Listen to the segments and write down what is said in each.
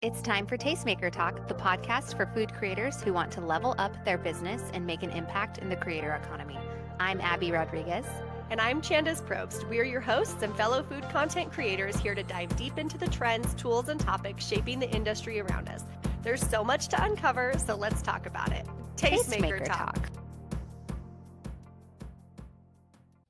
It's time for Tastemaker Talk, the podcast for food creators who want to level up their business and make an impact in the creator economy. I'm Abby Rodriguez. And I'm Chandace Probst. We're your hosts and fellow food content creators here to dive deep into the trends, tools, and topics shaping the industry around us. There's so much to uncover, so let's talk about it. Tastemaker Talk.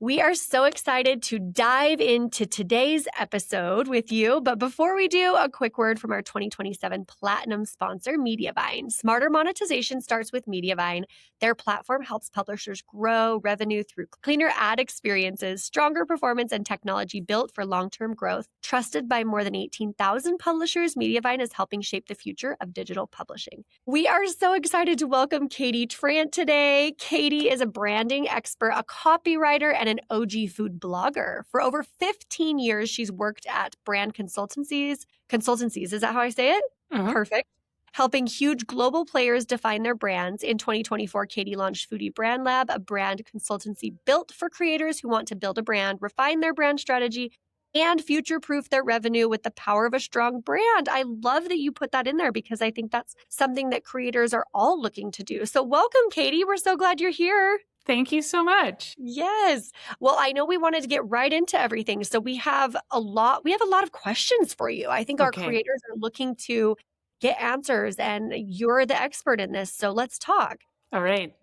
We are so excited to dive into today's episode with you. But before we do, a quick word from our 2027 Platinum sponsor, Mediavine. Smarter monetization starts with Mediavine. Their platform helps publishers grow revenue through cleaner ad experiences, stronger performance, and technology built for long-term growth. Trusted by more than 18,000 publishers, Mediavine is helping shape the future of digital publishing. We are so excited to welcome Katie Trant today. Katie is a branding expert, a copywriter, and an OG food blogger. For over 15 years, she's worked at brand consultancies. Is that how I say it? Uh-huh. Perfect. Helping huge global players define their brands. In 2024, Katie launched Foodie Brand Lab, a brand consultancy built for creators who want to build a brand, refine their brand strategy, and future-proof their revenue with the power of a strong brand. I love that you put that in there because I think that's something that creators are all looking to do. So welcome, Katie. We're so glad you're here. Thank you so much. Yes. Well, I know we wanted to get right into everything. So we have a lot of questions for you. I think our creators are looking to get answers and you're the expert in this. So let's talk. All right.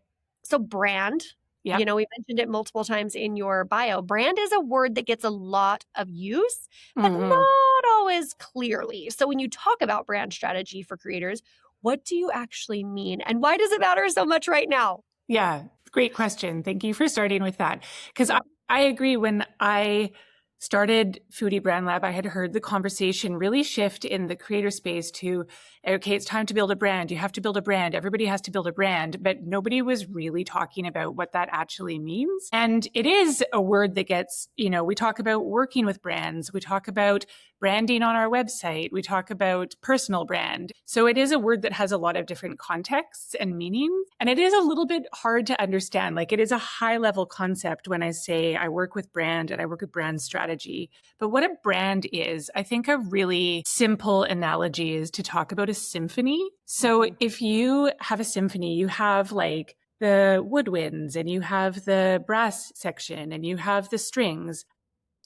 So brand, Yep. you know, we mentioned it multiple times in your bio. Brand is a word that gets a lot of use, but not always clearly. So when you talk about brand strategy for creators, what do you actually mean? And why does it matter so much right now? Yeah. Great question. Thank you for starting with that. Because I agree. When I started Foodie Brand Lab, I had heard the conversation really shift in the creator space to, okay, it's time to build a brand. You have to build a brand. Everybody has to build a brand. But nobody was really talking about what that actually means. And it is a word that gets, we talk about working with brands. We talk about branding on our website. We talk about personal brand. So it is a word that has a lot of different contexts and meanings. And it is a little bit hard to understand. Like it is a high level concept when I say I work with brand and I work with brand strategy. But what a brand is, I think a really simple analogy is to talk about a symphony. So if you have a symphony, you have like the woodwinds and you have the brass section and you have the strings.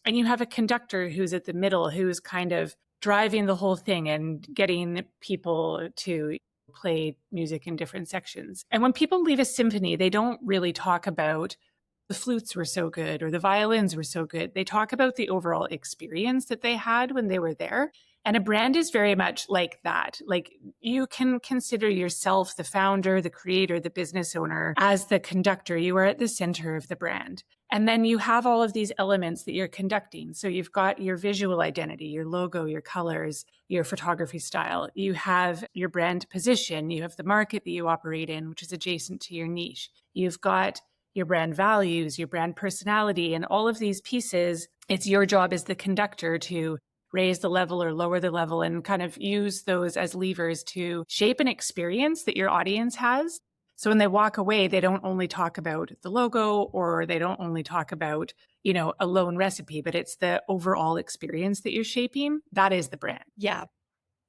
And you have a conductor who's at the middle, who's kind of driving the whole thing and getting people to play music in different sections. And when people leave a symphony, they don't really talk about the flutes were so good or the violins were so good. They talk about the overall experience that they had when they were there. And a brand is very much like that. Like you can consider yourself the founder, the creator, the business owner as the conductor. You are at the center of the brand. And then you have all of these elements that you're conducting. So you've got your visual identity, your logo, your colors, your photography style. You have your brand position. You have the market that you operate in, which is adjacent to your niche. You've got your brand values, your brand personality, and all of these pieces. It's your job as the conductor to raise the level or lower the level and kind of use those as levers to shape an experience that your audience has. So when they walk away, they don't only talk about the logo or they don't only talk about, a lone recipe, but it's the overall experience that you're shaping. That is the brand. Yeah,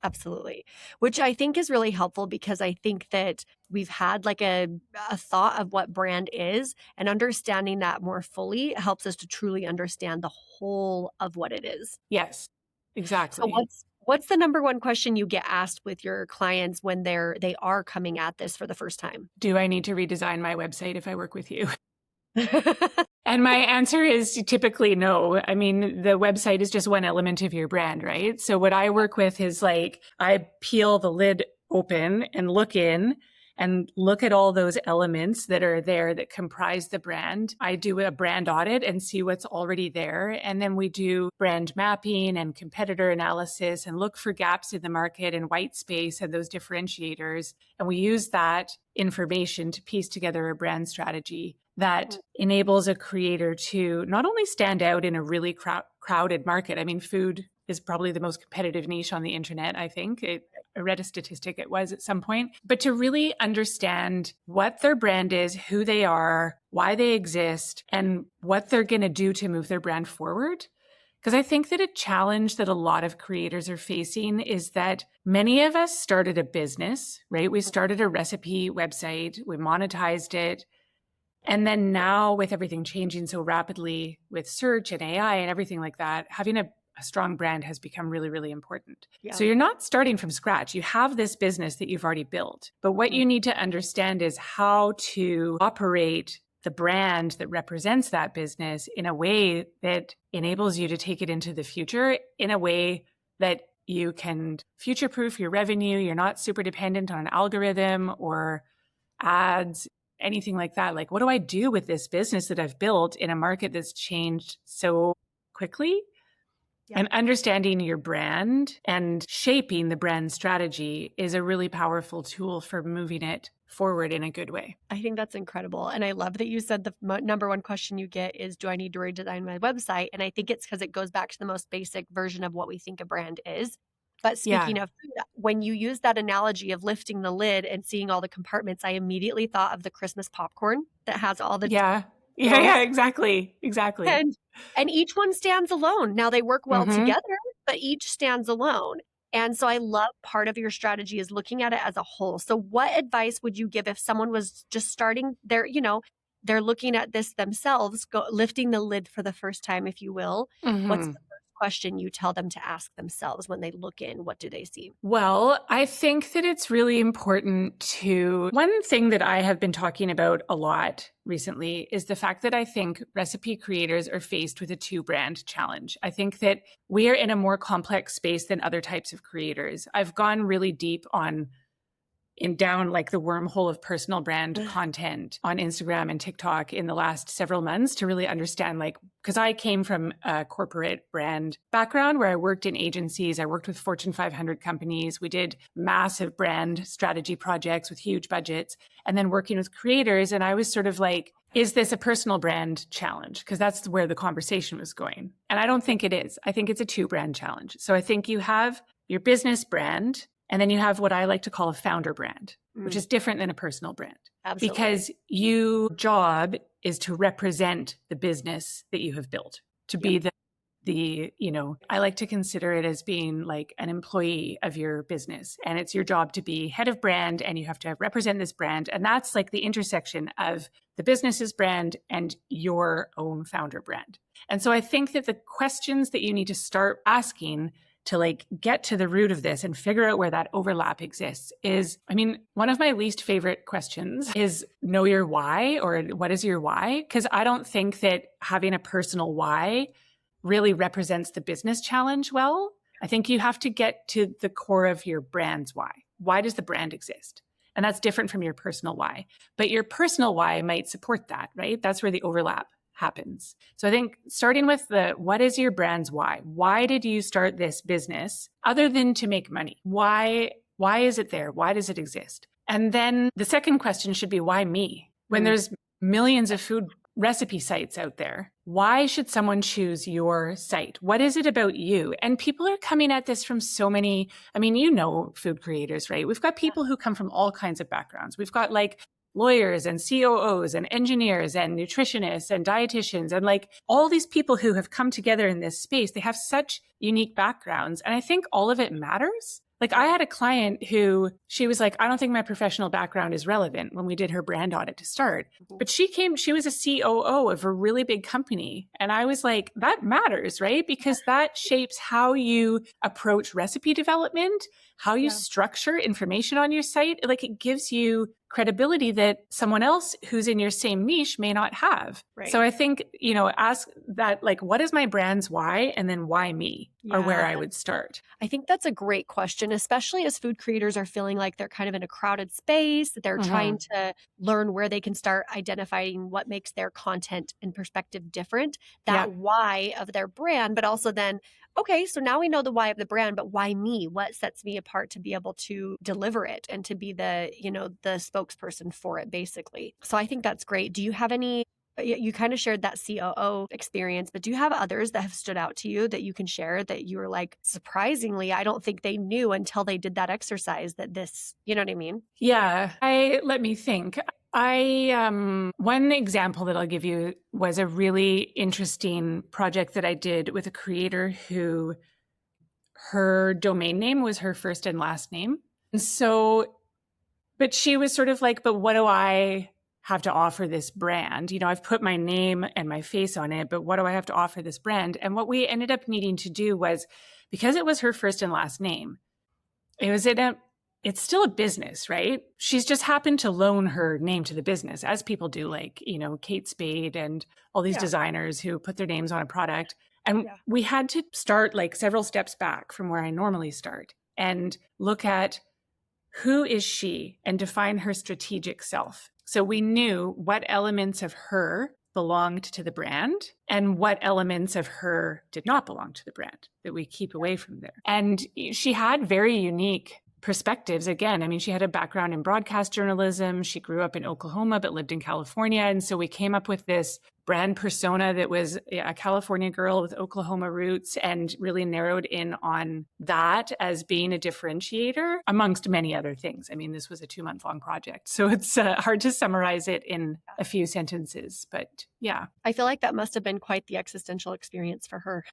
absolutely. Which I think is really helpful because I think that we've had like a thought of what brand is, and understanding that more fully helps us to truly understand the whole of what it is. Yes, exactly. So what's the number one question you get asked with your clients when they are coming at this for the first time? Do I need to redesign my website if I work with you? And my answer is typically no. I mean, the website is just one element of your brand, right? So what I work with is like, I peel the lid open and look in and look at all those elements that are there that comprise the brand. I do a brand audit and see what's already there. And then we do brand mapping and competitor analysis and look for gaps in the market and white space and those differentiators. And we use that information to piece together a brand strategy that enables a creator to not only stand out in a really crowded market. I mean, food is probably the most competitive niche on the internet, I think. I read a statistic it was at some point. But to really understand what their brand is, who they are, why they exist, and what they're going to do to move their brand forward Because I think that a challenge that a lot of creators are facing is that many of us started a business, right? We started a recipe website, we monetized it. And then now with everything changing so rapidly with search and AI and everything like that, having a strong brand has become really, really important. Yeah. So you're not starting from scratch. You have this business that you've already built. But what you need to understand is how to operate the brand that represents that business in a way that enables you to take it into the future, in a way that you can future-proof your revenue. You're not super dependent on an algorithm or ads, anything like that. Like, what do I do with this business that I've built in a market that's changed so quickly? Yeah. And understanding your brand and shaping the brand strategy is a really powerful tool for moving it forward in a good way. I think that's incredible. And I love that you said the number one question you get is, do I need to redesign my website? And I think it's because it goes back to the most basic version of what we think a brand is. But speaking of food, when you use that analogy of lifting the lid and seeing all the compartments, I immediately thought of the Christmas popcorn that has all the exactly. And each one stands alone. Now they work well together, but each stands alone. And so I love part of your strategy is looking at it as a whole. So what advice would you give if someone was just starting their, they're looking at this themselves, lifting the lid for the first time, if you will? What's the first question you tell them to ask themselves when they look in? What do they see? Well, I think that it's really important one thing that I have been talking about a lot recently is the fact that I think recipe creators are faced with a two-brand challenge. I think that we are in a more complex space than other types of creators. I've gone really deep down like the wormhole of personal brand content on Instagram and TikTok in the last several months to really understand, because I came from a corporate brand background where I worked in agencies. I worked with Fortune 500 companies. We did massive brand strategy projects with huge budgets, and then working with creators. And I was sort of like, is this a personal brand challenge? Because that's where the conversation was going. And I don't think it is. I think it's a two-brand challenge. So I think you have your business brand, and then you have what I like to call a founder brand, which is different than a personal brand. Absolutely. Because your job is to represent the business that you have built, to be I like to consider it as being like an employee of your business. And it's your job to be head of brand, and you have to represent this brand. And that's like the intersection of the business's brand and your own founder brand. And so I think that the questions that you need to start asking to get to the root of this and figure out where that overlap exists is, one of my least favorite questions is know your why, or what is your why? Because I don't think that having a personal why really represents the business challenge well. I think you have to get to the core of your brand's why. Why does the brand exist? And that's different from your personal why. But your personal why might support that, right? That's where the overlap happens. So I think starting with what is your brand's why? Why did you start this business other than to make money? Why is it there? Why does it exist? And then the second question should be, why me? When there's millions of food recipe sites out there, why should someone choose your site? What is it about you? And people are coming at this from so many, food creators, right? We've got people who come from all kinds of backgrounds. We've got lawyers and COOs and engineers and nutritionists and dietitians and all these people who have come together in this space. They have such unique backgrounds. And I think all of it matters. I had a client who, she was like, I don't think my professional background is relevant when we did her brand audit to start. But she was a COO of a really big company. And I was like, that matters, right? Because that shapes how you approach recipe development, how you structure information on your site. It gives you credibility that someone else who's in your same niche may not have. Right. So I think, ask that, what is my brand's why? And then why me are where I would start. I think that's a great question, especially as food creators are feeling like they're kind of in a crowded space, that they're trying to learn where they can start identifying what makes their content and perspective different, that why of their brand, but also then, okay, so now we know the why of the brand, but why me? What sets me apart to be able to deliver it and to be the spokesperson for it, basically. So I think that's great. Do you have any, you kind of shared that COO experience, but do you have others that have stood out to you that you can share that you were like, surprisingly, I don't think they knew until they did that exercise that this, you know what I mean? Yeah. Let me think. One example that I'll give you was a really interesting project that I did with a creator who her domain name was her first and last name. And so, but she was sort of like, but what do I have to offer this brand? You know, I've put my name and my face on it, but what do I have to offer this brand? And what we ended up needing to do was, because it was her first and last name, it's still a business, right? She's just happened to loan her name to the business, as people do, like, you know, Kate Spade and all these designers who put their names on a product. And we had to start like several steps back from where I normally start and look at who is she and define her strategic self. So we knew what elements of her belonged to the brand and what elements of her did not belong to the brand that we keep away from there. And she had very unique perspectives. Again, I mean, she had a background in broadcast journalism. She grew up in Oklahoma, but lived in California. And so we came up with this brand persona that was a California girl with Oklahoma roots and really narrowed in on that as being a differentiator amongst many other things. I mean, this was a 2-month-long project, so it's hard to summarize it in a few sentences, but yeah. I feel like that must have been quite the existential experience for her.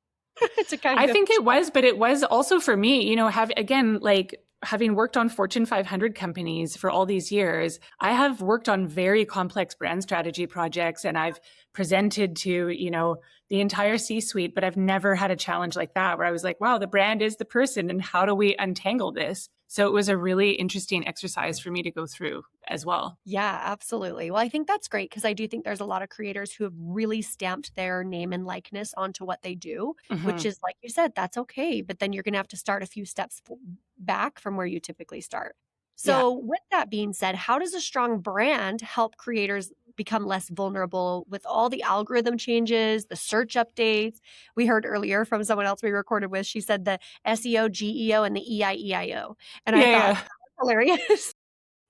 I think it was, but it was also for me, you know, having worked on Fortune 500 companies for all these years, I have worked on very complex brand strategy projects and I've presented to, you know, the entire C-suite, but I've never had a challenge like that where I was like, wow, the brand is the person and how do we untangle this? So it was a really interesting exercise for me to go through as well. Yeah, absolutely. Well, I think that's great because I do think there's a lot of creators who have really stamped their name and likeness onto what they do, which is, like you said, that's okay. But then you're going to have to start a few steps back from where you typically start. So with that being said, how does a strong brand help creators become less vulnerable with all the algorithm changes, the search updates? We heard earlier from someone else we recorded with, she said the SEO, GEO, and the EIEIO. And I thought that was hilarious.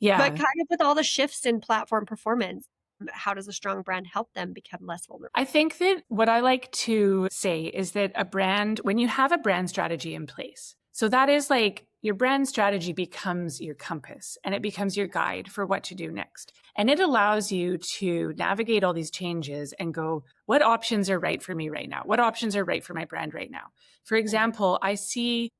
Yeah. But kind of with all the shifts in platform performance, how does a strong brand help them become less vulnerable? I think that what I like to say is that when you have a brand strategy in place, so that is like your brand strategy becomes your compass and it becomes your guide for what to do next. And it allows you to navigate all these changes and go, what options are right for me right now? What options are right for my brand right now? For example, I see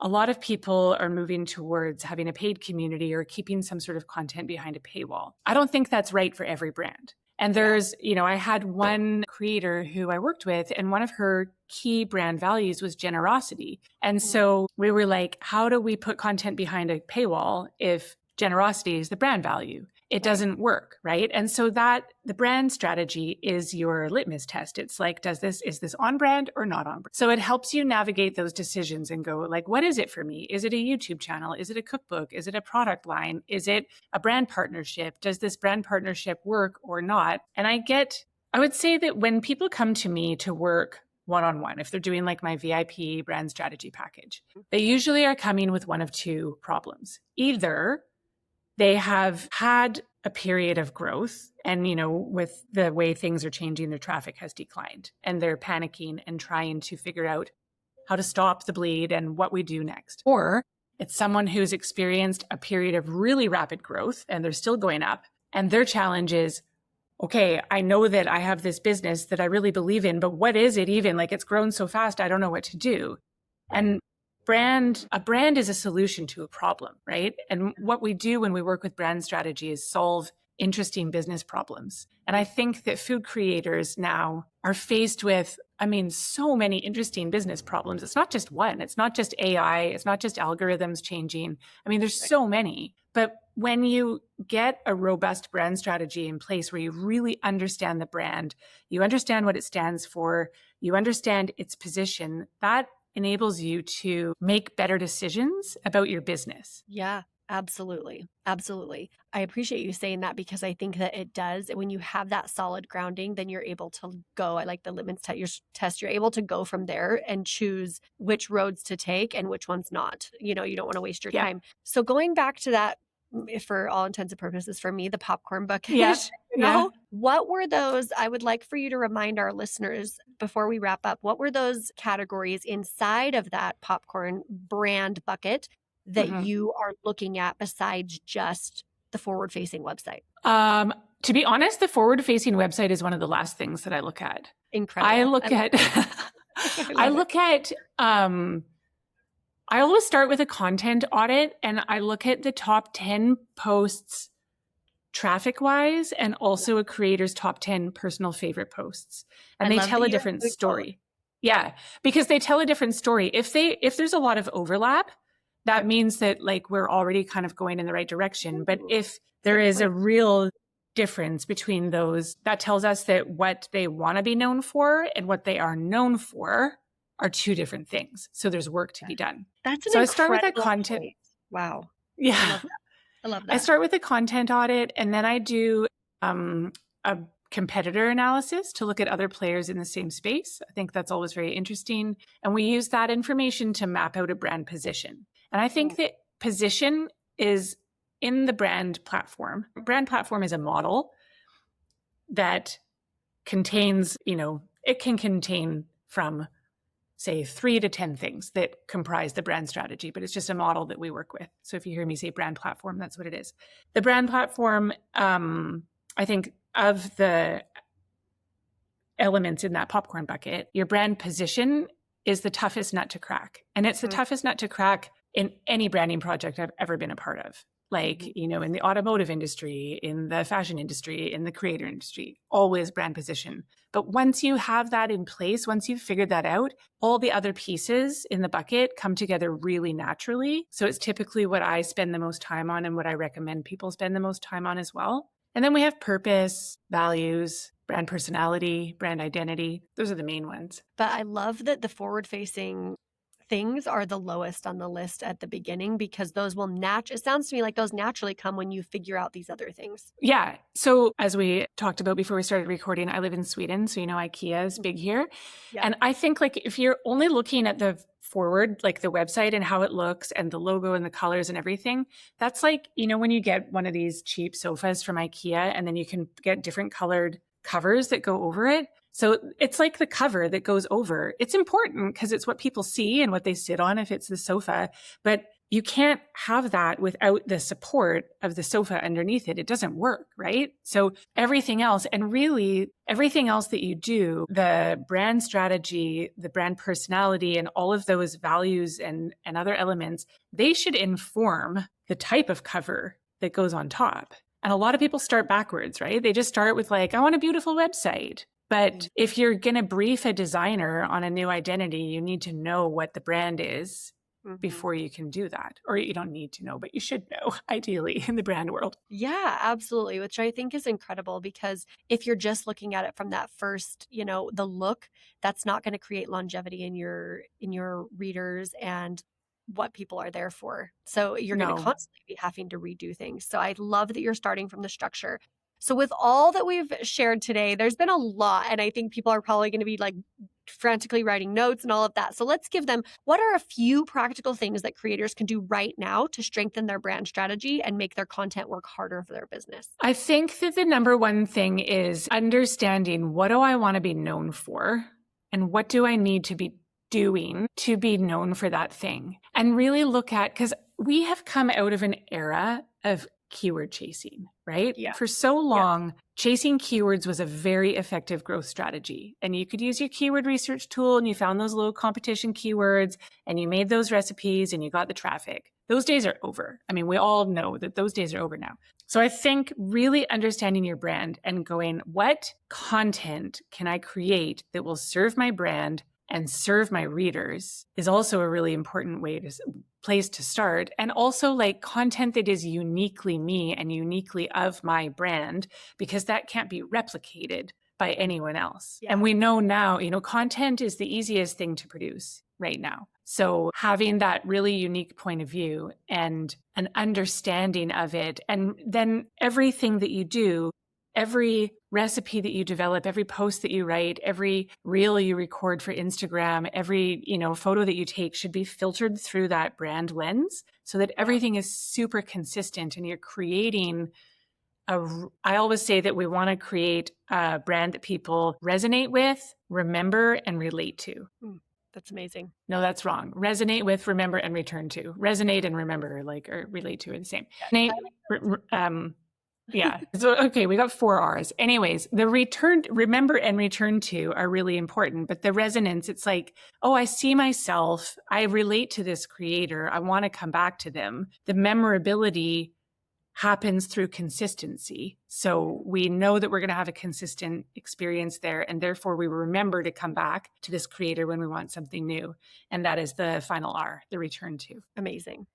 a lot of people are moving towards having a paid community or keeping some sort of content behind a paywall. I don't think that's right for every brand. And there's, you know, I had one creator who I worked with, and one of her key brand values was generosity. And so we were like, how do we put content behind a paywall if generosity is the brand value? It doesn't work, right? And so the brand strategy is your litmus test. It's like, is this on brand or not on brand? So it helps you navigate those decisions and go like, what is it for me? Is it a YouTube channel? Is it a cookbook? Is it a product line? Is it a brand partnership? Does this brand partnership work or not? And I would say that when people come to me to work one-on-one, if they're doing like my VIP brand strategy package, they usually are coming with one of two problems. Either they have had a period of growth and, you know, with the way things are changing, their traffic has declined and they're panicking and trying to figure out how to stop the bleed and what we do next. Or it's someone who's experienced a period of really rapid growth and they're still going up. And their challenge is, okay, I know that I have this business that I really believe in, but what is it even? Like, it's grown so fast, I don't know what to do. And a brand is a solution to a problem, right? And what we do when we work with brand strategy is solve interesting business problems. And I think that food creators now are faced with, I mean, so many interesting business problems. It's not just one. It's not just AI. It's not just algorithms changing. I mean, there's so many. But when you get a robust brand strategy in place where you really understand the brand, you understand what it stands for, you understand its position, that enables you to make better decisions about your business. Yeah, absolutely. Absolutely. I appreciate you saying that because I think that it does. When you have that solid grounding, then you're able to go. I like the litmus test. You're able to go from there and choose which roads to take and which ones not. You know, you don't want to waste your time. So going back to that, for all intents and purposes, for me, the popcorn bucket. What were those? I would like for you to remind our listeners before we wrap up, what were those categories inside of that popcorn brand bucket that you are looking at besides just the forward-facing website? To be honest, the forward-facing website is one of the last things that I look at. Incredible. I always start with a content audit, and I look at the top 10 posts traffic-wise and also a creator's top 10 personal favorite posts. And they tell a different story. Yeah, because they tell a different story. If there's a lot of overlap, that means that like we're already kind of going in the right direction. But if there is a real difference between those, that tells us that what they want to be known for and what they are known for are two different things. So there's work to be done. That's so I start with that content. Point. Wow. Yeah. I love that. I start with a content audit, and then I do a competitor analysis to look at other players in the same space. I think that's always very interesting. And we use that information to map out a brand position. And I think that position is in the brand platform. Brand platform is a model that contains, it can contain from say 3 to 10 things that comprise the brand strategy, but it's just a model that we work with. So if you hear me say brand platform, that's what it is. The brand platform, I think of the elements in that popcorn bucket, your brand position is the toughest nut to crack. And it's the toughest nut to crack in any branding project I've ever been a part of. Like, in the automotive industry, in the fashion industry, in the creator industry, always brand position. But once you have that in place, once you've figured that out, all the other pieces in the bucket come together really naturally. So it's typically what I spend the most time on and what I recommend people spend the most time on as well. And then we have purpose, values, brand personality, brand identity. Those are the main ones. But I love that the forward-facing things are the lowest on the list at the beginning, because those will it sounds to me like those naturally come when you figure out these other things. Yeah. So as we talked about before we started recording, I live in Sweden. So, IKEA is big here. Yeah. And I think like if you're only looking at the forward, like the website and how it looks and the logo and the colors and everything, that's like, when you get one of these cheap sofas from IKEA and then you can get different colored covers that go over it. So it's like the cover that goes over. It's important because it's what people see and what they sit on if it's the sofa, but you can't have that without the support of the sofa underneath it. It doesn't work, right? So everything else, and really everything else that you do, the brand strategy, the brand personality, and all of those values and other elements, they should inform the type of cover that goes on top. And a lot of people start backwards, right? They just start with like, I want a beautiful website. But if you're going to brief a designer on a new identity, you need to know what the brand is before you can do that. Or you don't need to know, but you should know, ideally, in the brand world. Yeah, absolutely. Which I think is incredible, because if you're just looking at it from that first, the look, that's not going to create longevity in your readers and what people are there for. So you're going to constantly be having to redo things. So I love that you're starting from the structure. So with all that we've shared today, there's been a lot, and I think people are probably going to be like frantically writing notes and all of that. So let's give them, what are a few practical things that creators can do right now to strengthen their brand strategy and make their content work harder for their business? I think that the number one thing is understanding, what do I want to be known for? And what do I need to be doing to be known for that thing? And really look at, because we have come out of an era of keyword chasing, right? Yeah. For so long, chasing keywords was a very effective growth strategy. And you could use your keyword research tool and you found those low competition keywords and you made those recipes and you got the traffic. Those days are over. I mean, we all know that those days are over now. So I think really understanding your brand and going, what content can I create that will serve my brand and serve my readers is also a really important place to start. And also like content that is uniquely me and uniquely of my brand, because that can't be replicated by anyone else. Yeah. And we know now, content is the easiest thing to produce right now. So having that really unique point of view and an understanding of it, and then everything that you do, every recipe that you develop, every post that you write, every reel you record for Instagram, every, photo that you take should be filtered through that brand lens so that everything is super consistent and you're creating I always say that we want to create a brand that people resonate with, remember, and relate to. That's amazing. No, that's wrong. Resonate with, remember, and return to. Resonate and remember, or relate to, are the same. Yeah. So, okay, we got 4 R's. Anyways, the remember and return to are really important, but the resonance, it's like, oh, I see myself. I relate to this creator. I want to come back to them. The memorability happens through consistency. So we know that we're going to have a consistent experience there. And therefore we remember to come back to this creator when we want something new. And that is the final R, the return to. Amazing.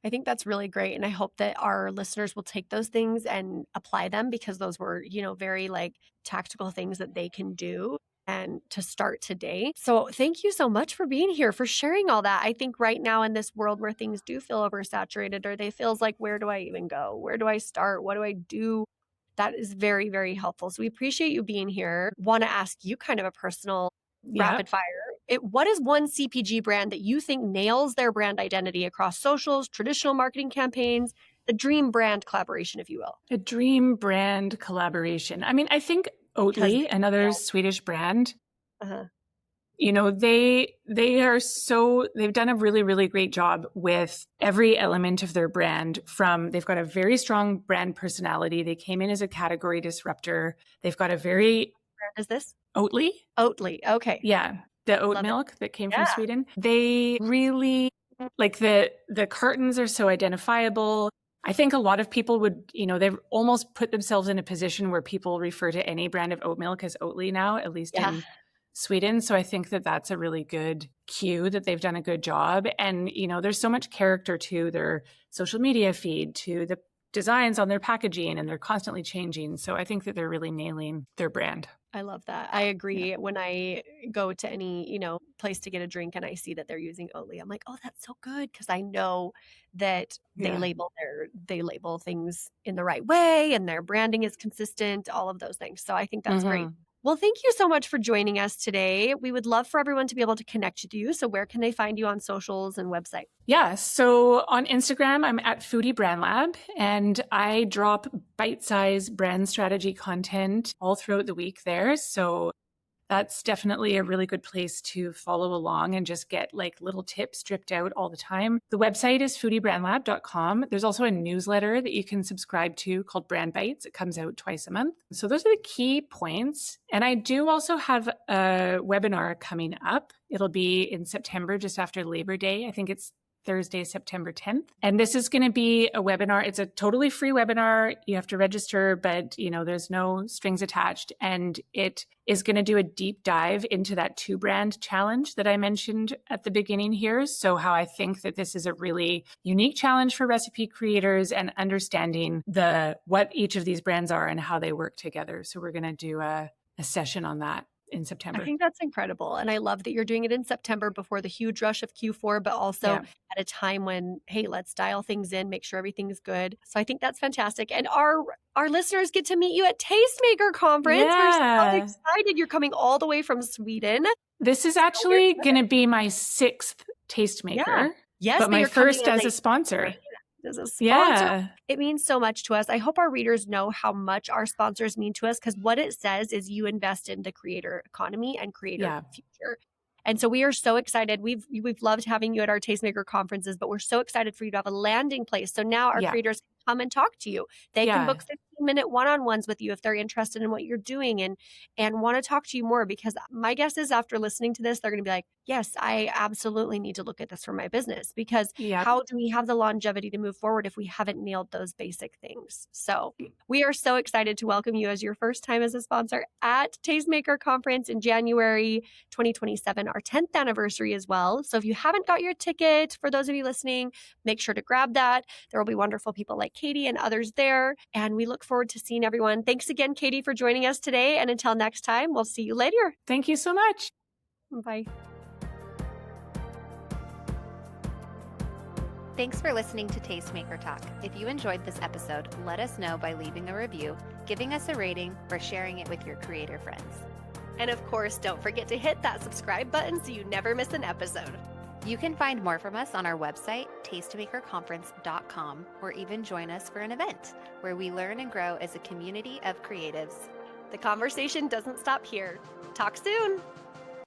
I think that's really great. And I hope that our listeners will take those things and apply them, because those were, very like tactical things that they can do and to start today. So thank you so much for being here, for sharing all that. I think right now in this world where things do feel oversaturated, or they feels like, where do I even go? Where do I start? What do I do? That is very, very helpful. So we appreciate you being here. Want to ask you kind of a personal rapid fire. What is one CPG brand that you think nails their brand identity across socials, traditional marketing campaigns, the dream brand collaboration, if you will? A dream brand collaboration. I mean, I think Oatly, another Swedish brand, they've done a really, really great job with every element of their brand. They've got a very strong brand personality. They came in as a category disruptor. They've got a very... What brand is this? Oatly. Oatly. Okay. Yeah. The oat milk that came from Sweden. They really, like, the cartons are so identifiable. I think a lot of people would, they've almost put themselves in a position where people refer to any brand of oat milk as Oatly now, at least in Sweden. So I think that that's a really good cue that they've done a good job. And, there's so much character to their social media feed, to the designs on their packaging, and they're constantly changing. So I think that they're really nailing their brand. I love that. I agree. When I go to any, place to get a drink and I see that they're using Oatly, I'm like, oh, that's so good. Cause I know that they label things in the right way, and their branding is consistent, all of those things. So I think that's great. Well, thank you so much for joining us today. We would love for everyone to be able to connect with you. So where can they find you on socials and website? Yeah. So on Instagram, I'm at Foodie Brand Lab, and I drop bite-sized brand strategy content all throughout the week there. So that's definitely a really good place to follow along and just get like little tips dripped out all the time. The website is foodiebrandlab.com. There's also a newsletter that you can subscribe to called Brand Bites. It comes out twice a month. So those are the key points. And I do also have a webinar coming up. It'll be in September, just after Labor Day. I think it's Thursday, September 10th. And this is going to be a webinar. It's a totally free webinar. You have to register, but there's no strings attached. And it is going to do a deep dive into that 2-brand challenge that I mentioned at the beginning here. So how I think that this is a really unique challenge for recipe creators, and understanding what each of these brands are and how they work together. So we're going to do a session on that in September. I think that's incredible. And I love that you're doing it in September before the huge rush of Q4, but also at a time when, hey, let's dial things in, make sure everything's good. So I think that's fantastic. And our listeners get to meet you at Tastemaker Conference. Yeah. We're so excited. You're coming all the way from Sweden. This is actually going to be my 6th Tastemaker. Yeah. Yes, but my first as a sponsor. As a sponsor. Yeah. It means so much to us. I hope our readers know how much our sponsors mean to us, because what it says is you invest in the creator economy and creator future. And so we are so excited. We've loved having you at our Tastemaker conferences, but we're so excited for you to have a landing place. So now our creators can come and talk to you. They can book 15-minute one-on-ones with you if they're interested in what you're doing and want to talk to you more, because my guess is after listening to this, they're going to be like, yes, I absolutely need to look at this for my business, because how do we have the longevity to move forward if we haven't nailed those basic things? So we are so excited to welcome you as your first time as a sponsor at Tastemaker Conference in January 2027, our 10th anniversary as well. So if you haven't got your ticket, for those of you listening, make sure to grab that. There will be wonderful people like Katie and others there. And we look forward to seeing everyone. Thanks again, Katie, for joining us today. And until next time, we'll see you later. Thank you so much. Bye. Thanks for listening to Tastemaker Talk. If you enjoyed this episode, let us know by leaving a review, giving us a rating, or sharing it with your creator friends. And of course, don't forget to hit that subscribe button so you never miss an episode. You can find more from us on our website, tastemakerconference.com, or even join us for an event where we learn and grow as a community of creatives. The conversation doesn't stop here. Talk soon.